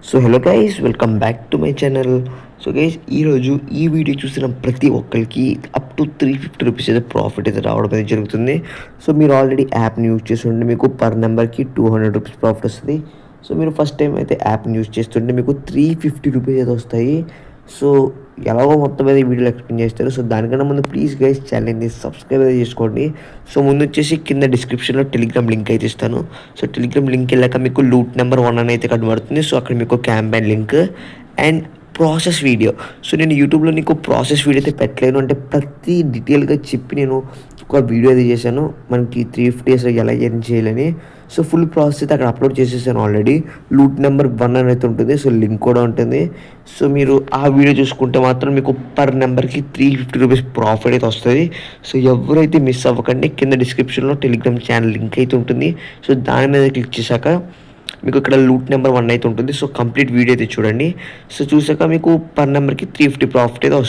So hello guys, welcome back to my channel. So guys, ఈరోజు ఈ video చూసిన ప్రతి ఒక్కరికి అప్ టు 350 రూపీస్ అయితే ప్రాఫిట్ అయితే రావడం అయితే జరుగుతుంది. సో మీరు ఆల్రెడీ యాప్ని యూజ్ చేస్తుంటే మీకు పర్ నెంబర్కి 200 రూపీస్ ప్రాఫిట్ వస్తుంది. సో మీరు ఫస్ట్ టైం అయితే యాప్ని యూజ్ చేస్తుంటే మీకు 350 రూపీస్ అయితే వస్తాయి. సో ఎలాగో మొత్తం అయితే వీడియోలో ఎక్స్ప్లెయిన్ చేస్తారు. సో దానికన్నా ముందు ప్లీజ్ గైస్ ఛానల్ని సబ్స్క్రైబ్ అయితే చేసుకోండి. సో ముందు వచ్చేసి కింద డిస్క్రిప్షన్లో టెలిగ్రామ్ లింక్ అయితే ఇస్తాను. సో టెలిగ్రామ్ లింక్ వెళ్ళాక మీకు లూట్ నెంబర్ 1 అని అయితే కనబడుతుంది. సో అక్కడ మీకు campaign link and process video. So నేను యూట్యూబ్లో నీకు ప్రాసెస్ వీడియో అయితే పెట్టలేను, అంటే ప్రతి డీటెయిల్గా చెప్పి నేను ఒక వీడియో అయితే చేశాను మనకి 350 డేస్ ఎలా ఎర్న్ చేయాలని. సో ఫుల్ ప్రాసెస్ అయితే అక్కడ అప్లోడ్ చేసేసాను ఆల్రెడీ. లూట్ నెంబర్ 1 అని అయితే ఉంటుంది. సో లింక్ కూడా ఉంటుంది. సో మీరు ఆ వీడియో చూసుకుంటే మాత్రం మీకు పర్ నెంబర్కి 350 రూపీస్ ప్రాఫిట్ అయితే వస్తుంది. సో ఎవరైతే మిస్ అవ్వకండి, కింద డిస్క్రిప్షన్లో టెలిగ్రామ్ ఛానల్ లింక్ అయితే ఉంటుంది. సో దాని మీద క్లిక్ చేశాక మీకు ఇక్కడ లూట్ నెంబర్ 1 అయితే ఉంటుంది. సో కంప్లీట్ వీడియో అయితే చూడండి. సో చూసాక మీకు పర్ నెంబర్కి 350 ప్రాఫిట్ అయితే వస్తుంది.